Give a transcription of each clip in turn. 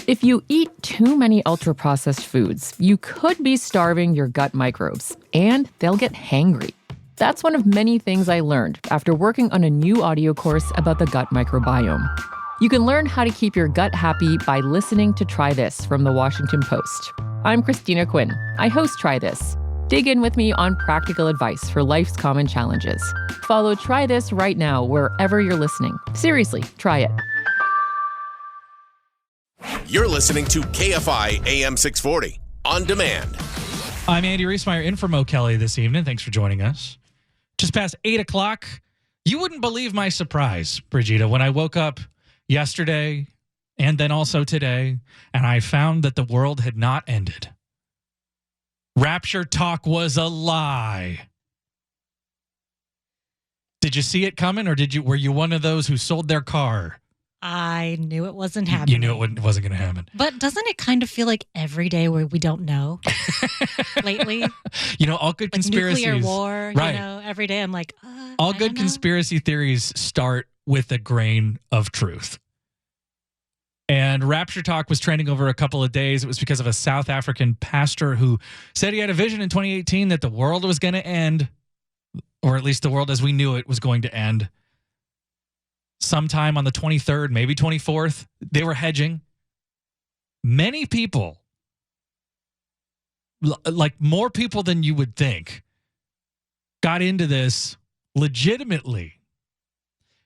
If you eat too many ultra-processed foods, you could be starving your gut microbes, and they'll get hangry. That's one of many things I learned after working on a new audio course about the gut microbiome. You can learn how to keep your gut happy by listening to Try This from the Washington Post. I'm Christina Quinn. I host Try This. Dig in with me on practical advice for life's common challenges. Follow Try This right now wherever you're listening. Seriously, try it. You're listening to KFI AM 640 on demand. I'm Andy Riesmeyer in for Mo Kelly this evening. Thanks for joining us. Just past 8 o'clock. You wouldn't believe my surprise, Brigida, when I woke up yesterday and then also today, and I found that the world had not ended. RaptureTok was a lie. Did you see it coming, or were you one of those who sold their car? I knew it wasn't happening. You knew it wasn't going to happen. But doesn't it kind of feel like every day where we don't know lately? All good conspiracies. Nuclear war, right. Every day I'm like, all good conspiracy theories start with a grain of truth. And RaptureTok was trending over a couple of days. It was because of a South African pastor who said he had a vision in 2018 that the world was going to end, or at least the world as we knew it was going to end. Sometime on the 23rd, maybe 24th, they were hedging. Many people, like more people than you would think, got into this legitimately.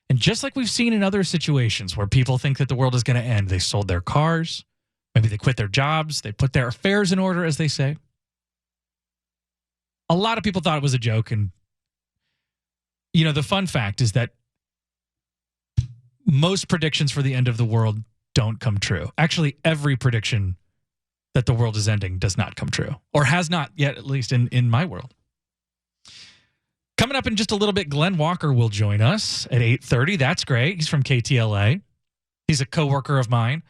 And just like we've seen in other situations where people think that the world is going to end, they sold their cars, maybe they quit their jobs, they put their affairs in order, as they say. A lot of people thought it was a joke. And, the fun fact is that most predictions for the end of the world don't come true. Actually, every prediction that the world is ending does not come true, or has not yet, at least in my world. Coming up in just a little bit, Glen Walker will join us at 8:30. That's great. He's from KTLA. He's a coworker of mine.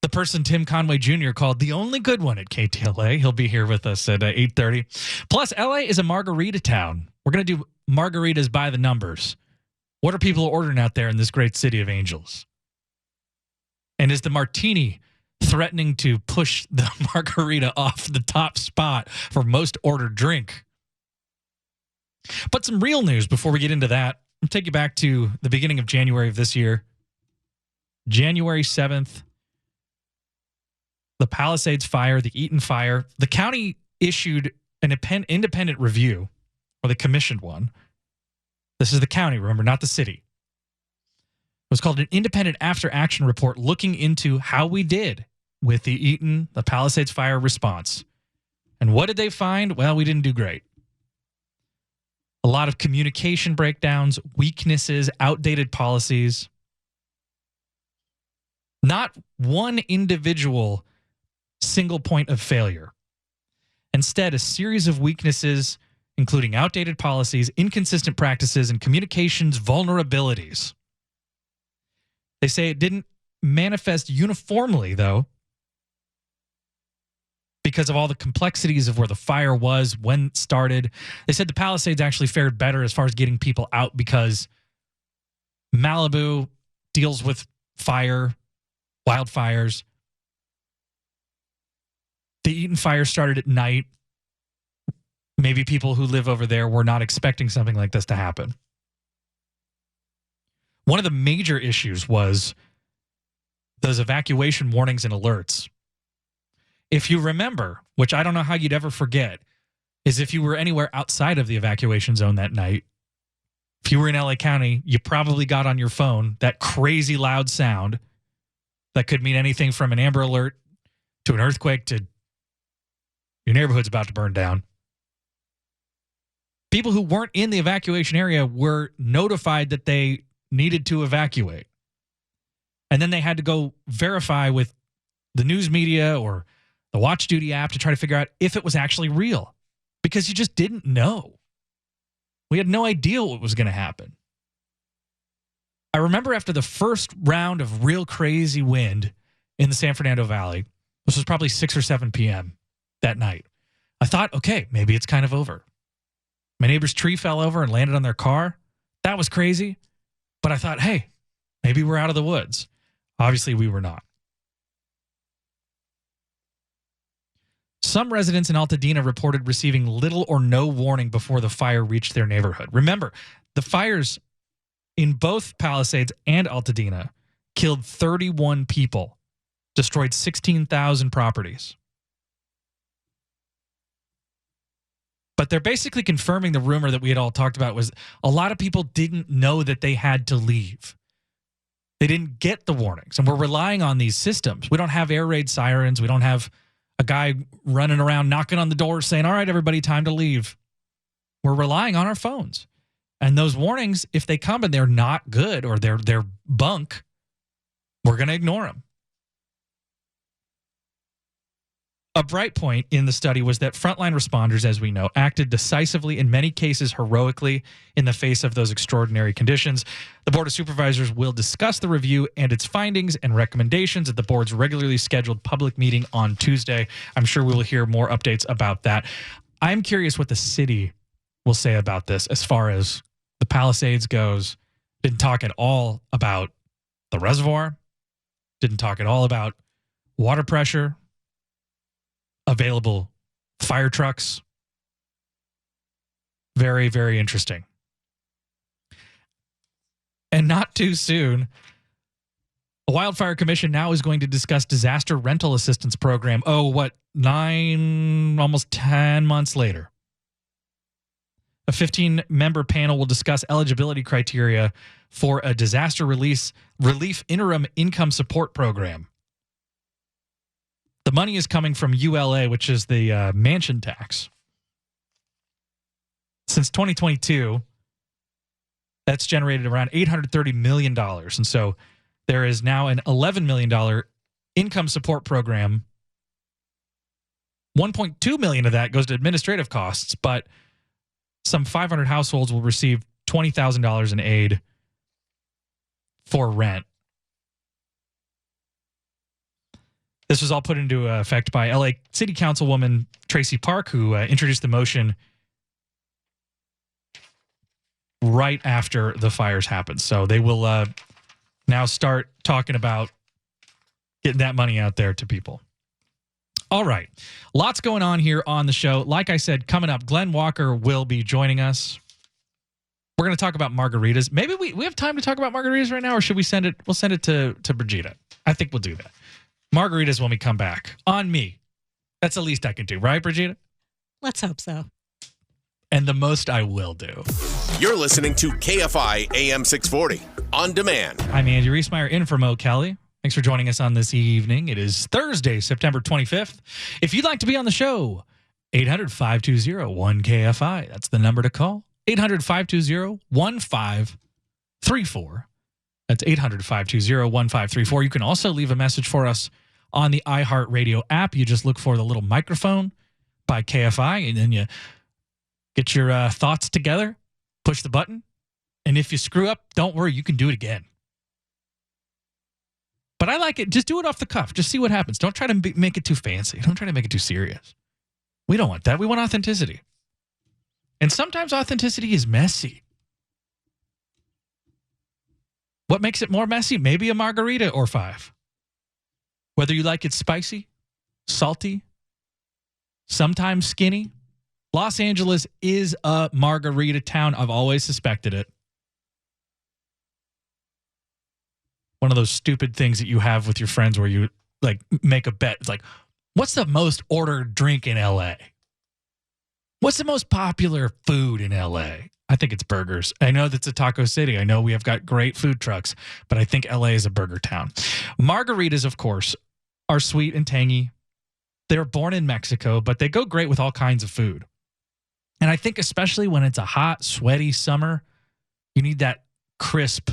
The person Tim Conway Jr. called the only good one at KTLA. He'll be here with us at 8:30. Plus, LA is a margarita town. We're going to do margaritas by the numbers. What are people ordering out there in this great city of angels? And is the martini threatening to push the margarita off the top spot for most ordered drink? But some real news before we get into that. I'll take you back to the beginning of January of this year. January 7th, the Palisades fire, the Eaton fire. The county issued an independent review, or they commissioned one. This is the county, remember, not the city. It was called an independent after-action report looking into how we did with the Eaton, the Palisades fire response. And what did they find? Well, we didn't do great. A lot of communication breakdowns, weaknesses, outdated policies. Not one individual single point of failure. Instead, a series of weaknesses, including outdated policies, inconsistent practices, and communications vulnerabilities. They say it didn't manifest uniformly, though, because of all the complexities of where the fire was, when it started. They said the Palisades actually fared better as far as getting people out because Malibu deals with fire, wildfires. The Eaton fire started at night. Maybe people who live over there were not expecting something like this to happen. One of the major issues was those evacuation warnings and alerts. If you remember, which I don't know how you'd ever forget, is if you were anywhere outside of the evacuation zone that night, if you were in LA County, you probably got on your phone that crazy loud sound that could mean anything from an Amber Alert to an earthquake to your neighborhood's about to burn down. People who weren't in the evacuation area were notified that they needed to evacuate. And then they had to go verify with the news media or the Watch Duty app to try to figure out if it was actually real, because you just didn't know. We had no idea what was going to happen. I remember after the first round of real crazy wind in the San Fernando Valley, this was probably 6 or 7 p.m. that night, I thought, okay, maybe it's kind of over. My neighbor's tree fell over and landed on their car. That was crazy. But I thought, hey, maybe we're out of the woods. Obviously, we were not. Some residents in Altadena reported receiving little or no warning before the fire reached their neighborhood. Remember, the fires in both Palisades and Altadena killed 31 people, destroyed 16,000 properties. But they're basically confirming the rumor that we had all talked about was a lot of people didn't know that they had to leave. They didn't get the warnings, and we're relying on these systems. We don't have air raid sirens. We don't have a guy running around knocking on the door saying, all right, everybody, time to leave. We're relying on our phones. And those warnings, if they come and they're not good or they're bunk, we're going to ignore them. A bright point in the study was that frontline responders, as we know, acted decisively, in many cases heroically, in the face of those extraordinary conditions. The Board of Supervisors will discuss the review and its findings and recommendations at the board's regularly scheduled public meeting on Tuesday. I'm sure we will hear more updates about that. I'm curious what the city will say about this as far as the Palisades goes. Didn't talk at all about the reservoir. Didn't talk at all about water pressure, available fire trucks. Very, very interesting. And not too soon, a wildfire commission now is going to discuss disaster rental assistance program. 9, almost 10 months later. A 15-member panel will discuss eligibility criteria for a disaster relief interim income support program. The money is coming from ULA, which is the mansion tax. Since 2022, that's generated around $830 million. And so there is now an $11 million income support program. $1.2 million of that goes to administrative costs, but some 500 households will receive $20,000 in aid for rent. This was all put into effect by LA City Councilwoman Tracy Park, who introduced the motion right after the fires happened. So they will now start talking about getting that money out there to people. All right. Lots going on here on the show. Like I said, coming up, Glen Walker will be joining us. We're going to talk about margaritas. Maybe we have time to talk about margaritas right now, or should we send it? We'll send it to Brigitte. I think we'll do that. Margaritas when we come back. On me. That's the least I can do, right, Brigitte? Let's hope so. And the most I will do. You're listening to KFI AM 640 on demand. I'm Andy Riesmeyer in for Mo Kelly. Thanks for joining us on this evening. It is Thursday, September 25th. If you'd like to be on the show, 800-520-1KFI. That's the number to call. 800-520-1534. That's 800-520-1534. You can also leave a message for us on the iHeartRadio app. You just look for the little microphone by KFI, and then you get your thoughts together, push the button, and if you screw up, don't worry, you can do it again. But I like it. Just do it off the cuff. Just see what happens. Don't try to make it too fancy. Don't try to make it too serious. We don't want that. We want authenticity. And sometimes authenticity is messy. What makes it more messy? Maybe a margarita or 5. Whether you like it spicy, salty, sometimes skinny. Los Angeles is a margarita town. I've always suspected it. One of those stupid things that you have with your friends where you like make a bet. It's like, what's the most ordered drink in LA? What's the most popular food in LA? I think it's burgers. I know that's a taco city. I know we have got great food trucks, but I think LA is a burger town. Margaritas, of course, are sweet and tangy. They're born in Mexico, but they go great with all kinds of food. And I think especially when it's a hot, sweaty summer, you need that crisp,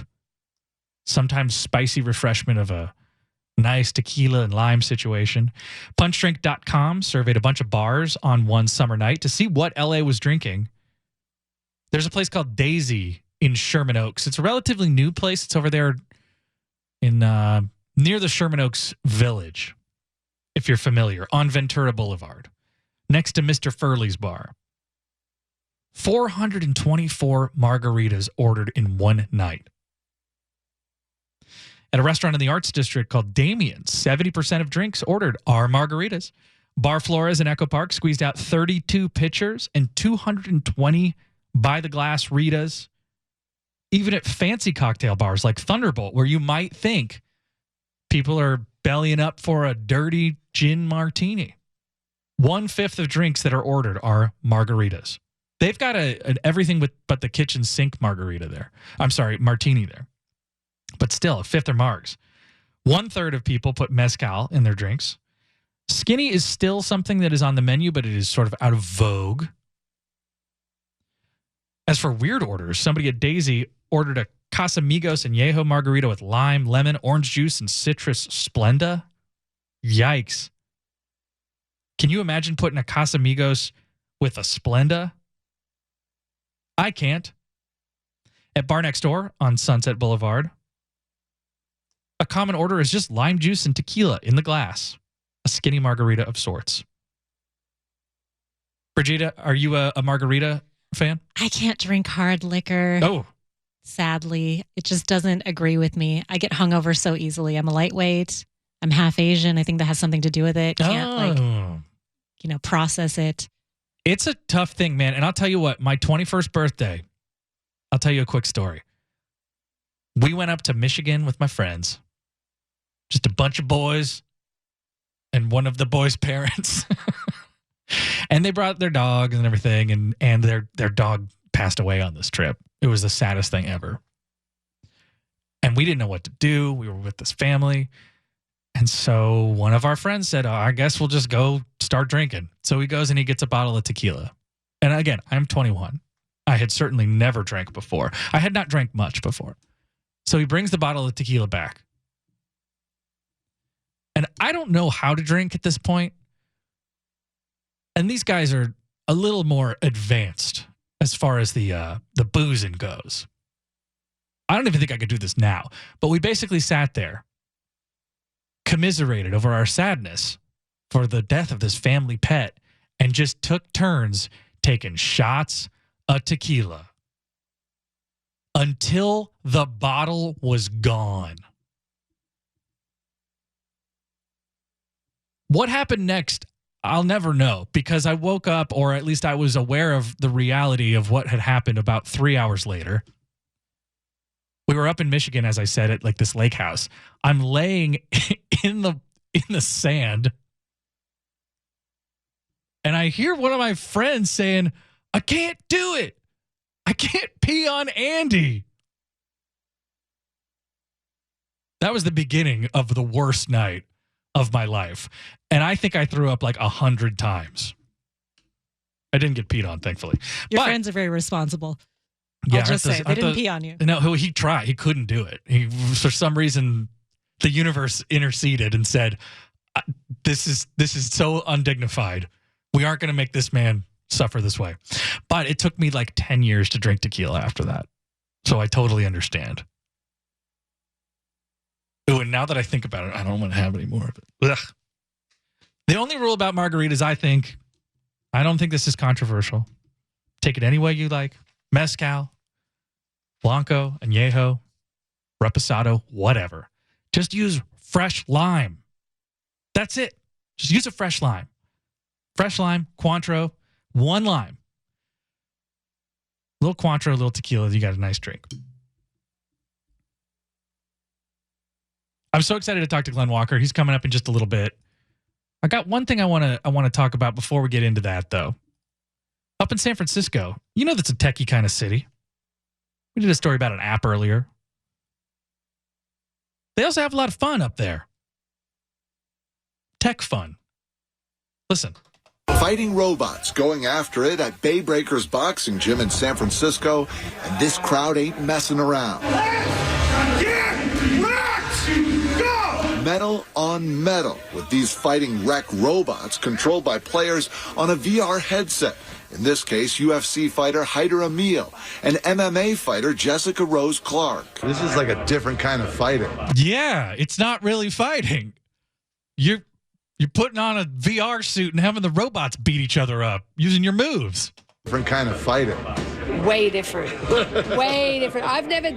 sometimes spicy refreshment of a nice tequila and lime situation. Punchdrink.com surveyed a bunch of bars on one summer night to see what LA was drinking. There's a place called Daisy in Sherman Oaks. It's a relatively new place. It's over there in near the Sherman Oaks Village, if you're familiar, on Ventura Boulevard, next to Mr. Furley's bar. 424 margaritas ordered in one night. At a restaurant in the Arts District called Damien's, 70% of drinks ordered are margaritas. Bar Flores in Echo Park squeezed out 32 pitchers and 220 by-the-glass Ritas. Even at fancy cocktail bars like Thunderbolt, where you might think people are bellying up for a dirty gin martini. 1/5 of drinks that are ordered are margaritas. They've got an everything but the kitchen sink margarita there. I'm sorry, martini there. But still, 1/5 are margs. 1/3 of people put mezcal in their drinks. Skinny is still something that is on the menu, but it is sort of out of vogue. As for weird orders, somebody at Daisy ordered a Casamigos Añejo margarita with lime, lemon, orange juice, and citrus Splenda. Yikes. Can you imagine putting a Casamigos with a Splenda? I can't. At Bar Next Door on Sunset Boulevard, a common order is just lime juice and tequila in the glass. A skinny margarita of sorts. Brigida, are you a margarita fan? I can't drink hard liquor. Oh. Sadly, it just doesn't agree with me. I get hungover so easily. I'm a lightweight. I'm half Asian. I think that has something to do with it. Can't process it. It's a tough thing, man. And I'll tell you what, my 21st birthday, I'll tell you a quick story. We went up to Michigan with my friends. Just a bunch of boys and one of the boys' parents. And they brought their dog and everything, and their dog passed away on this trip. It was the saddest thing ever. And we didn't know what to do. We were with this family. And so one of our friends said, I guess we'll just go start drinking. So he goes and he gets a bottle of tequila. And again, I'm 21. I had certainly never drank before. I had not drank much before. So he brings the bottle of tequila back. And I don't know how to drink at this point. And these guys are a little more advanced as far as the boozing goes. I don't even think I could do this now. But we basically sat there, commiserated over our sadness for the death of this family pet, and just took turns taking shots of tequila until the bottle was gone. What happened next, I'll never know, because I woke up, or at least I was aware of the reality of what had happened about 3 hours later. We were up in Michigan, as I said, at like this lake house. I'm laying in the sand, and I hear one of my friends saying, I can't do it. I can't pee on Andy. That was the beginning of the worst night of my life. And I think I threw up like 100 times. I didn't get peed on, thankfully. Your friends are very responsible. Yeah, I'll just say, they didn't pee on you. No, he tried. He couldn't do it. For some reason, the universe interceded and said, this is so undignified. We aren't going to make this man suffer this way. But it took me like 10 years to drink tequila after that. So I totally understand. Ooh, and now that I think about it, I don't want to have any more of it. Ugh. The only rule about margaritas, I don't think this is controversial. Take it any way you like. Mezcal, Blanco, Añejo, Reposado, whatever. Just use fresh lime. That's it. Just use a fresh lime. Fresh lime, Cointreau, one lime. Little Cointreau, little tequila, you got a nice drink. I'm so excited to talk to Glen Walker. He's coming up in just a little bit. I got one thing I want to talk about before we get into that, though. Up in San Francisco, you know that's a techie kind of city. We did a story about an app earlier. They also have a lot of fun up there. Tech fun. Listen. Fighting robots going after it at Bay Breakers Boxing Gym in San Francisco, and this crowd ain't messing around. Metal on metal with these fighting wreck robots controlled by players on a VR headset. In this case, UFC fighter Hyder Emil and MMA fighter Jessica Rose Clark. This is like a different kind of fighting. Yeah, it's not really fighting. You're putting on a VR suit and having the robots beat each other up using your moves. Different kind of fighting. Way different. Way different. I've never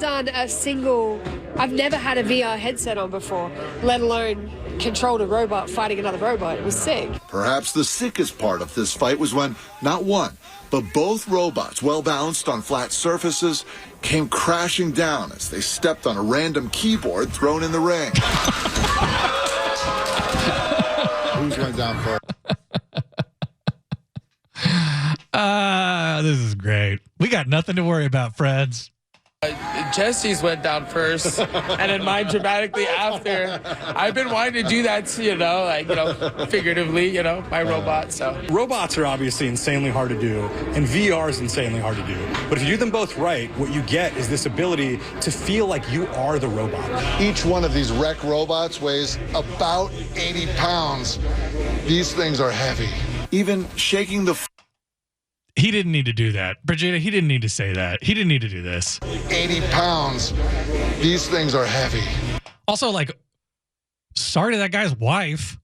had a VR headset on before, let alone controlled a robot fighting another robot. It was sick. Perhaps the sickest part of this fight was when not one, but both robots, well balanced on flat surfaces, came crashing down as they stepped on a random keyboard thrown in the ring. Who's going down first? This is great. We got nothing to worry about, friends. Jesse's went down first, and then mine dramatically after. I've been wanting to do that, figuratively, my robot. So robots are obviously insanely hard to do, and VR is insanely hard to do. But if you do them both right, what you get is this ability to feel like you are the robot. Each one of these wreck robots weighs about 80 pounds. These things are heavy. Even shaking the He didn't need to do that. Brigida, he didn't need to say that. He didn't need to do this. 80 pounds. These things are heavy. Also, sorry to that guy's wife.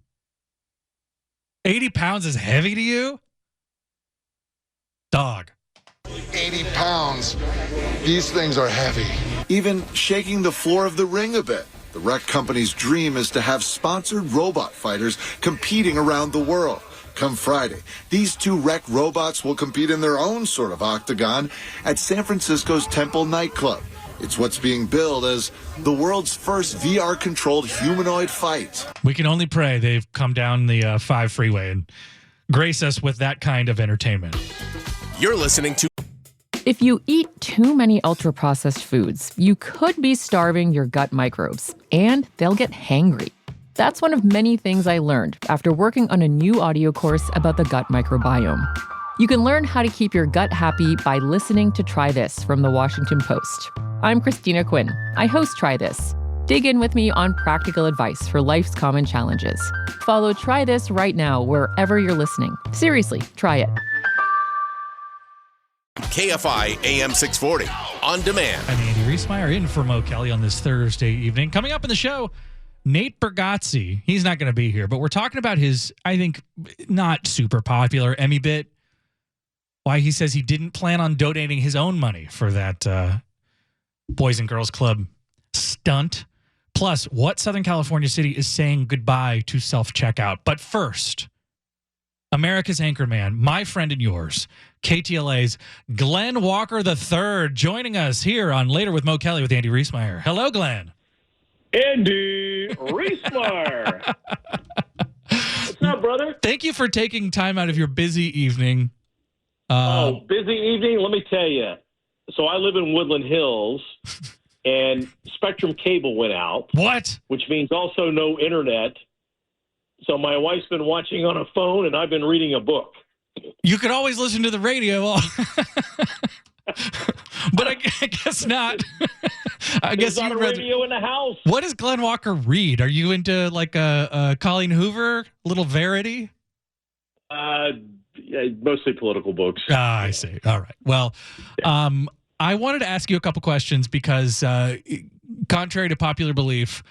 80 pounds is heavy to you? Dog. 80 pounds. These things are heavy. even shaking the floor of the ring a bit. The wreck company's dream is to have sponsored robot fighters competing around the world. Come Friday, these two wreck robots will compete in their own sort of octagon at San Francisco's Temple nightclub. It's what's being billed as the world's first VR-controlled humanoid fight. We can only pray they've come down the 5 freeway and grace us with that kind of entertainment. You're listening to... If you eat too many ultra-processed foods, you could be starving your gut microbes, and they'll get hangry. That's one of many things I learned after working on a new audio course about the gut microbiome. You can learn how to keep your gut happy by listening to Try This from The Washington Post. I'm Christina Quinn. I host Try This. Dig in with me on practical advice for life's common challenges. Follow Try This right now wherever you're listening. Seriously, try it. KFI AM 640 on demand. I'm Andy Riesmeyer in for Mo Kelly on this Thursday evening. Coming up in the show, Nate Bargatze. He's not going to be here, but we're talking about his, I think, not super popular Emmy bit. Why he says he didn't plan on donating his own money for that Boys and Girls Club stunt. Plus, what Southern California city is saying goodbye to self-checkout. But first, America's Anchorman, my friend and yours, KTLA's Glen Walker III, joining us here on Later with Mo Kelly with Andy Riesmeyer. Hello, Glenn. Andy Riesmeyer. What's up, brother? Thank you for taking time out of your busy evening. Busy evening? Let me tell you. So I live in Woodland Hills, and Spectrum Cable went out. What? Which means also no internet. So my wife's been watching on a phone, and I've been reading a book. You could always listen to the radio. But I guess not. I guess there's not a radio in the house. What does Glen Walker read? Are you into like a Colleen Hoover, little Verity? Yeah, mostly political books. I see. All right. Well, I wanted to ask you a couple questions because, contrary to popular belief,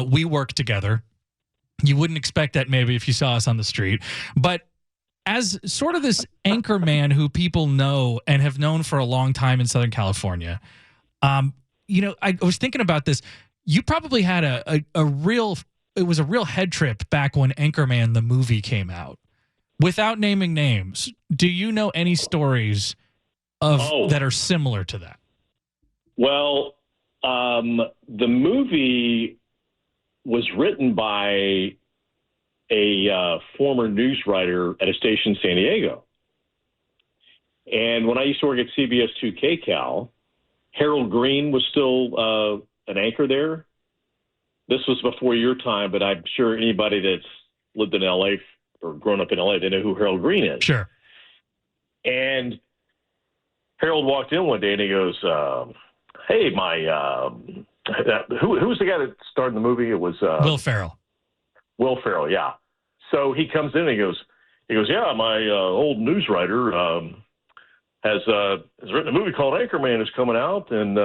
we work together. You wouldn't expect that maybe if you saw us on the street, but as sort of this anchor man who people know and have known for a long time in Southern California, I was thinking about this. You probably had a real head trip back when Anchorman, the movie, came out. Without naming names, do you know any stories that are similar to that? Well, the movie was written by a former news writer at a station in San Diego. And when I used to work at CBS 2 KCAL, Harold Green was still an anchor there. This was before your time, but I'm sure anybody that's lived in L.A. or grown up in L.A., they know who Harold Green is. Sure. And Harold walked in one day and he goes, hey, who was the guy that starred in the movie? It was Will Ferrell. Will Ferrell, yeah. So he comes in and he goes, yeah, my old news writer has written a movie called Anchorman is coming out, and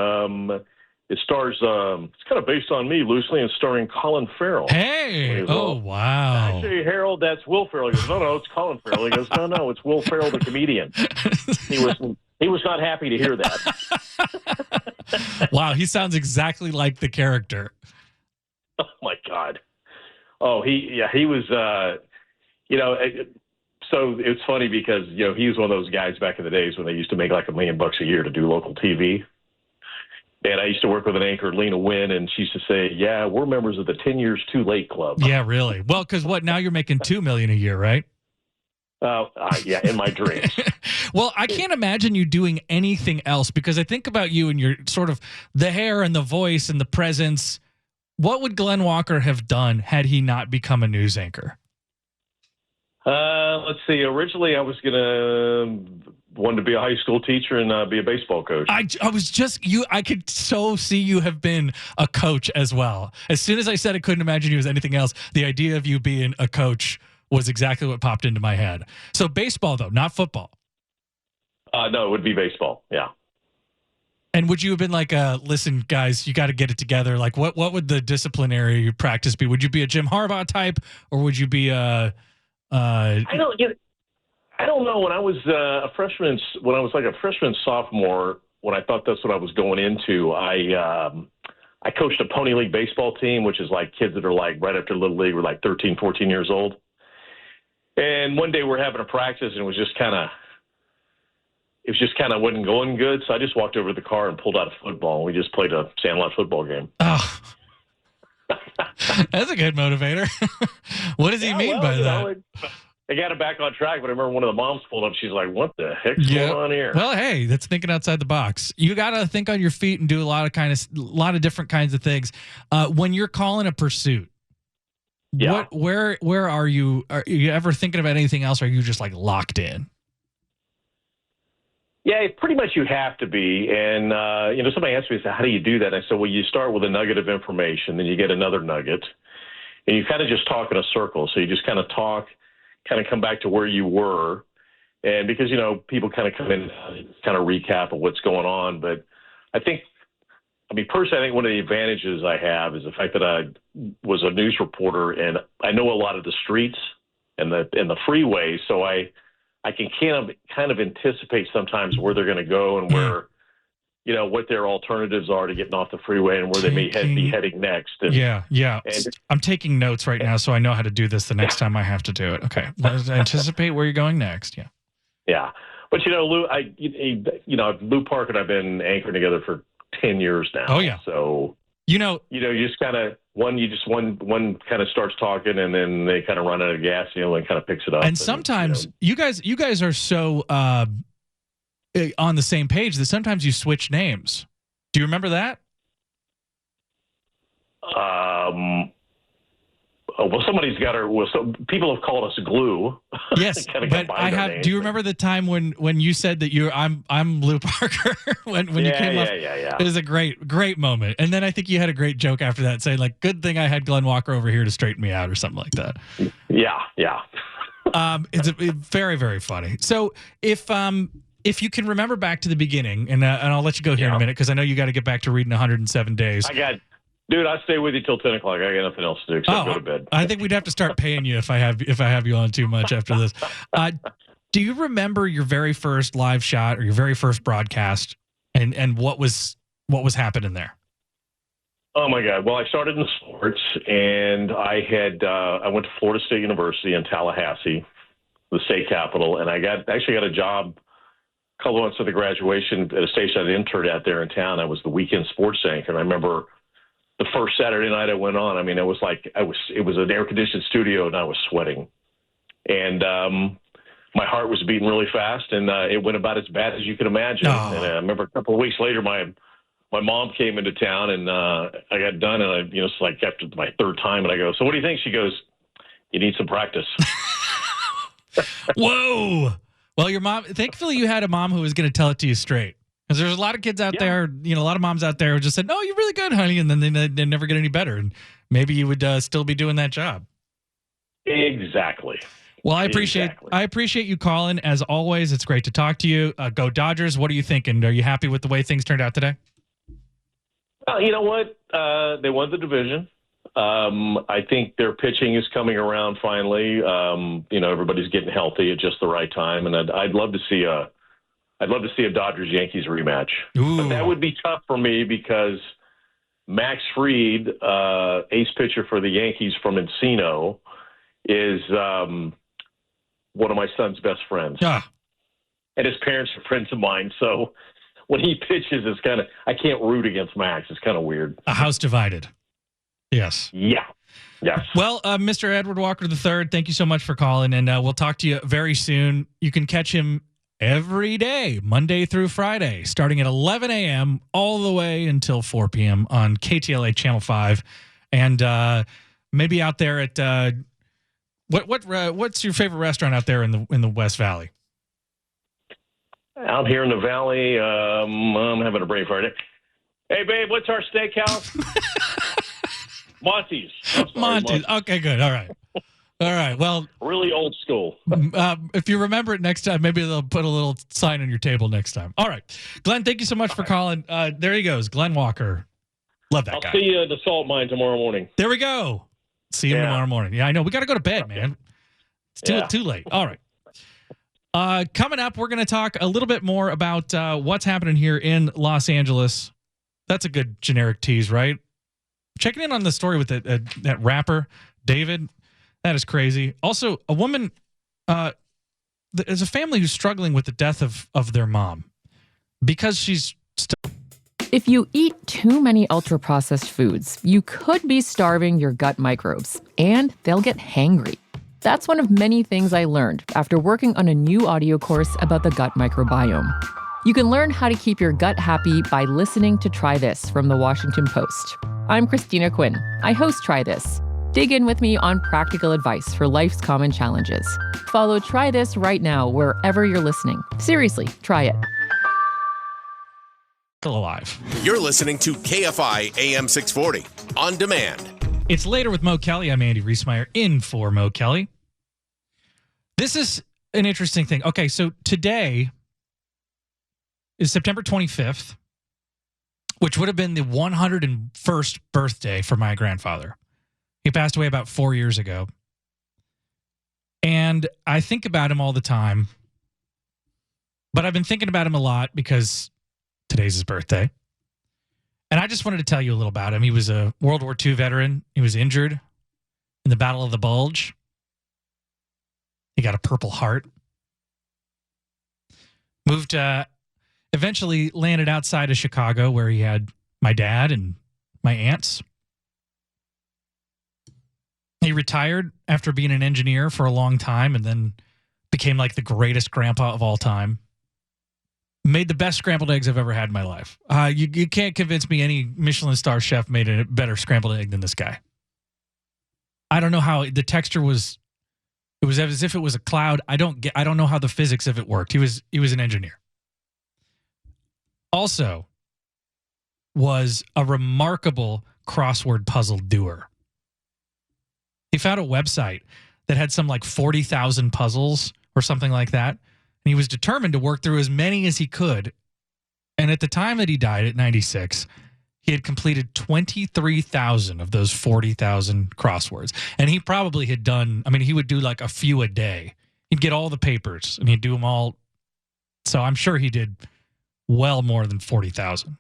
it stars, it's kind of based on me loosely and starring Colin Farrell. Hey! Goes, wow. Actually, Harold, that's Will Ferrell. He goes, no, it's Colin Farrell. He goes, no, it's Will Ferrell, the comedian. He was not happy to hear that. Wow, he sounds exactly like the character. Oh, my God. Oh, he was, so it's funny because, he was one of those guys back in the days when they used to make like $1 million a year to do local TV. And I used to work with an anchor, Lena Wynn, and she used to say, yeah, we're members of the 10 Years Too Late Club. Yeah, really. Well, because now you're making $2 million a year, right? Yeah, in my dreams. Well, I can't imagine you doing anything else because I think about you and your sort of the hair and the voice and the presence. What would Glen Walker have done had he not become a news anchor? Let's see. Originally, I was wanted to be a high school teacher and be a baseball coach. I was just you. I could so see you have been a coach as well. As soon as I said I couldn't imagine you as anything else, the idea of you being a coach was exactly what popped into my head. So baseball, though, not football. No, it would be baseball. Yeah. And would you have been like, listen, guys, you got to get it together? Like, what would the disciplinary practice be? Would you be a Jim Harbaugh type, or would you be a? I don't know. When I was a freshman, sophomore, when I thought that's what I was going into, I coached a pony league baseball team, which is like kids that are like right after Little League, were like 13, 14 years old. And one day we're having a practice, and it just wasn't going good. So I just walked over to the car and pulled out a football, and we just played a sandlot football game. Oh, that's a good motivator. What does he mean by that? I got it back on track, but I remember one of the moms pulled up. She's like, "What the heck's going on here?" Well, hey, that's thinking outside the box. You got to think on your feet and do a lot of different kinds of things. When you're calling a pursuit, where are you? Are you ever thinking about anything else? Or are you just like locked in? Yeah, pretty much you have to be. And, somebody asked me, how do you do that? And I said, well, you start with a nugget of information, then you get another nugget, and you kind of just talk in a circle. So you just kind of talk, kind of come back to where you were. And because, people kind of come in, kind of recap of what's going on. But personally, I think one of the advantages I have is the fact that I was a news reporter, and I know a lot of the streets and the freeways. So I can kind of anticipate sometimes where they're going to go and where, what their alternatives are to getting off the freeway and where they may be heading next. And, yeah. And I'm taking notes right now so I know how to do this the next time I have to do it. Okay. Let's anticipate where you're going next. Yeah. Yeah. But, Lou, Lou Park and I've been anchoring together for 10 years now. Oh, yeah. So, you just kind of, one kind of starts talking, and then they kind of run out of gas, and the other one kind of picks it up. And sometimes you guys are so on the same page that sometimes you switch names. Do you remember that? Well, somebody's got her. Well, so people have called us glue. Yes, but I have. Names. Do you remember the time when you said that I'm Lou Parker when you came up? Yeah. It was a great moment, and then I think you had a great joke after that, saying like, "Good thing I had Glen Walker over here to straighten me out," or something like that. Yeah. It's very, very funny. So if you can remember back to the beginning, and I'll let you go here in a minute because I know you got to get back to reading 107 Days. Dude, I'll stay with you till 10 o'clock. I got nothing else to do except go to bed. I think we'd have to start paying you if I have you on too much after this. Do you remember your very first live shot or your very first broadcast and what was happening there? Oh my God. Well, I started in sports, and I went to Florida State University in Tallahassee, the state capital, and I actually got a job a couple months after graduation at a station I interned at there in town. I was the weekend sports anchor, and I remember the first Saturday night I went on, it was an air-conditioned studio, and I was sweating. And my heart was beating really fast, and it went about as bad as you could imagine. Oh. And I remember a couple of weeks later, my mom came into town, and I got done, and it's like after my third time, and I go, "So what do you think?" She goes, "You need some practice." Whoa. Well, your mom, thankfully you had a mom who was going to tell it to you straight. Because there's a lot of kids out there, a lot of moms out there who just said, "No, you're really good, honey," and then they never get any better. And maybe you would still be doing that job. Exactly. Well, I appreciate you calling. As always, it's great to talk to you. Go Dodgers. What are you thinking? Are you happy with the way things turned out today? You know what? They won the division. I think their pitching is coming around finally. Everybody's getting healthy at just the right time, and I'd love to see a Dodgers-Yankees rematch. Ooh. But that would be tough for me because, Max Fried, ace pitcher for the Yankees from Encino, is one of my son's best friends. Ah. And his parents are friends of mine, so when he pitches, it's kind of, I can't root against Max. It's kind of weird. A house divided. Yes. Yeah. Yes. Well, Mr. Edward Walker III, thank you so much for calling, and we'll talk to you very soon. You can catch him every day, Monday through Friday, starting at 11 a.m. all the way until 4 p.m. on KTLA Channel 5, and maybe out there at what's your favorite restaurant out there in the West Valley? Out here in the valley, I'm having a brain fart. Hey, babe, what's our steakhouse? Monty's. Monty's. Okay, good. All right. All right. Well, really old school. If you remember it next time, maybe they'll put a little sign on your table next time. All right. Glenn, thank you so much for calling. There he goes. Glen Walker. Love that guy. I'll see you at the salt mine tomorrow morning. There we go. See you tomorrow morning. Yeah, I know. We got to go to bed, man. It's too late. All right. Coming up, we're going to talk a little bit more about what's happening here in Los Angeles. That's a good generic tease, right? Checking in on the story with that rapper, David. That is crazy. Also, a woman, there's a family who's struggling with the death of their mom because she's If you eat too many ultra-processed foods, you could be starving your gut microbes, and they'll get hangry. That's one of many things I learned after working on a new audio course about the gut microbiome. You can learn how to keep your gut happy by listening to Try This from the Washington Post. I'm Christina Quinn. I host Try This. Dig in with me on practical advice for life's common challenges. Follow Try This right now wherever you're listening. Seriously, try it. Still alive. You're listening to KFI AM 640 on demand. It's Later with Mo Kelly. I'm Andy Riesmeyer in for Mo Kelly. This is an interesting thing. Okay, so today is September 25th, which would have been the 101st birthday for my grandfather. He passed away about 4 years ago. And I think about him all the time. But I've been thinking about him a lot because today's his birthday. And I just wanted to tell you a little about him. He was a World War II veteran. He was injured in the Battle of the Bulge. He got a Purple Heart. Moved, eventually landed outside of Chicago where he had my dad and my aunts. He retired after being an engineer for a long time and then became like the greatest grandpa of all time. Made the best scrambled eggs I've ever had in my life. You can't convince me any Michelin star chef made a better scrambled egg than this guy. I don't know how the texture was. It was as if it was a cloud. I don't know how the physics of it worked. He was an engineer. Also, was a remarkable crossword puzzle doer. He found a website that had some like 40,000 puzzles or something like that. And he was determined to work through as many as he could. And at the time that he died at 96, he had completed 23,000 of those 40,000 crosswords. And he probably had done, he would do like a few a day. He'd get all the papers and he'd do them all. So I'm sure he did well more than 40,000.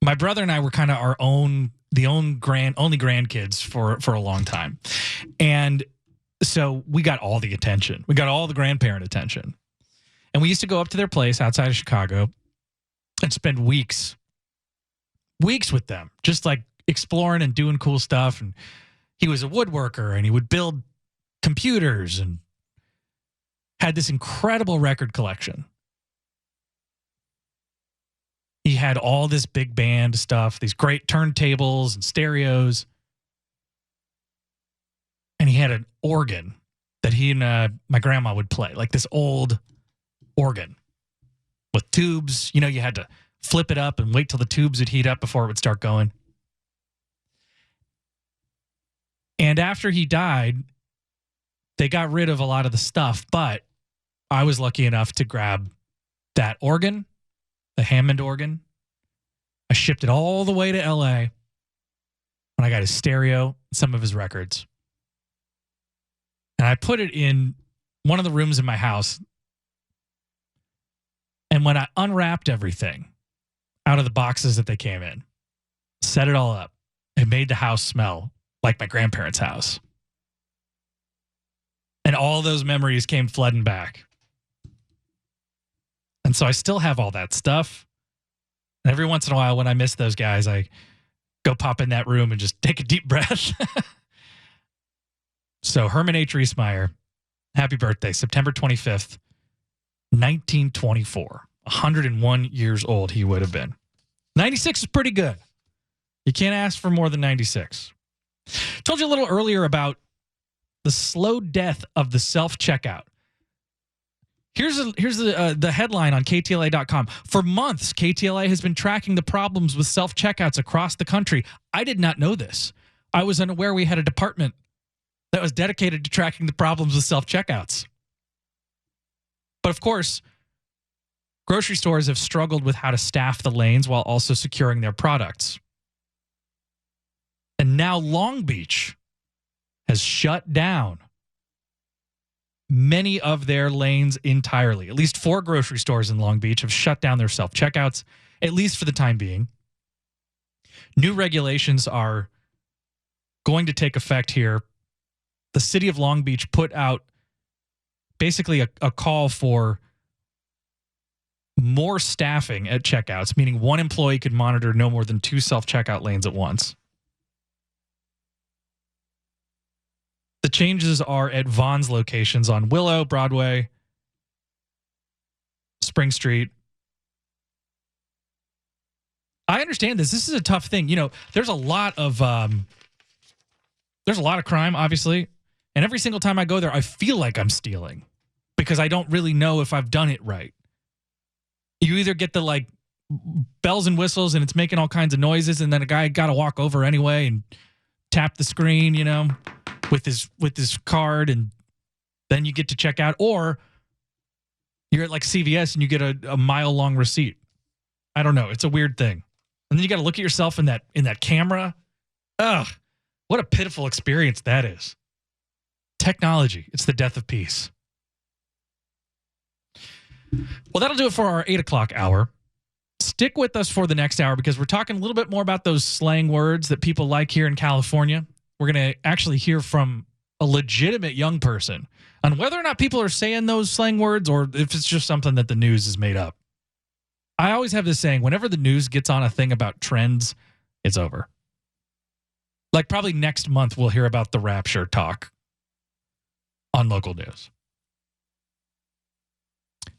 My brother and I were kind of only grandkids for a long time. And so we got all the attention. We got all the grandparent attention. And we used to go up to their place outside of Chicago and spend weeks with them, just like exploring and doing cool stuff. And he was a woodworker and he would build computers and had this incredible record collection. He had all this big band stuff, these great turntables and stereos. And he had an organ that he and my grandma would play, like this old organ with tubes. You had to flip it up and wait till the tubes would heat up before it would start going. And after he died, they got rid of a lot of the stuff, but I was lucky enough to grab that organ, the Hammond organ. I shipped it all the way to LA when I got his stereo, some of his records. And I put it in one of the rooms in my house. And when I unwrapped everything, out of the boxes that they came in. Set it all up. It made the house smell like my grandparents' house. And all those memories came flooding back. And so I still have all that stuff. And every once in a while when I miss those guys, I go pop in that room and just take a deep breath. So Herman H. Riesmeyer, happy birthday, September 25th, 1924. 101 years old he would have been. 96 is pretty good. You can't ask for more than 96. Told you a little earlier about the slow death of the self-checkout. Here's the headline on KTLA.com. For months, KTLA has been tracking the problems with self-checkouts across the country. I did not know this. I was unaware we had a department that was dedicated to tracking the problems with self-checkouts. But of course, grocery stores have struggled with how to staff the lanes while also securing their products. And now Long Beach has shut down many of their lanes entirely. At least 4 grocery stores in Long Beach have shut down their self-checkouts, at least for the time being. New regulations are going to take effect here. The city of Long Beach put out basically a call for more staffing at checkouts, meaning one employee could monitor no more than 2 self-checkout lanes at once. The changes are at Vaughn's locations on Willow, Broadway, Spring Street. I understand this. This is a tough thing. You know, there's a lot of crime, obviously, and every single time I go there, I feel like I'm stealing because I don't really know if I've done it right. You either get the like bells and whistles and it's making all kinds of noises, and then a guy got to walk over anyway and tap the screen, you know, with his card, and then you get to check out, or you're at like CVS and you get a mile-long receipt. I don't know. It's a weird thing. And then you got to look at yourself in that camera. Ugh, what a pitiful experience that is. Technology, it's the death of peace. Well, that'll do it for our 8 o'clock hour. Stick with us for the next hour because we're talking a little bit more about those slang words that people like here in California. We're going to actually hear from a legitimate young person on whether or not people are saying those slang words or if it's just something that the news has made up. I always have this saying, whenever the news gets on a thing about trends, it's over. Like probably next month, we'll hear about the RaptureTok on local news.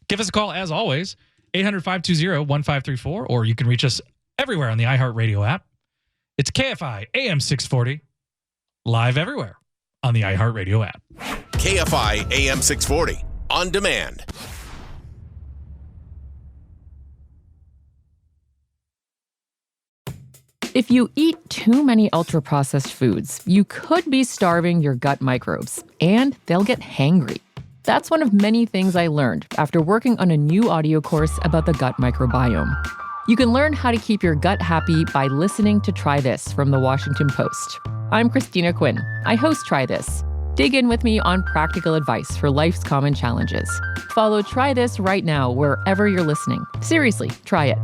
Give us a call, as always, 800-520-1534, or you can reach us everywhere on the iHeartRadio app. It's KFI AM 640, live everywhere on the iHeartRadio app. KFI AM 640, on demand. If you eat too many ultra-processed foods, you could be starving your gut microbes, and they'll get hangry. That's one of many things I learned after working on a new audio course about the gut microbiome. You can learn how to keep your gut happy by listening to Try This from the Washington Post. I'm Christina Quinn. I host Try This. Dig in with me on practical advice for life's common challenges. Follow Try This right now wherever you're listening. Seriously, try it.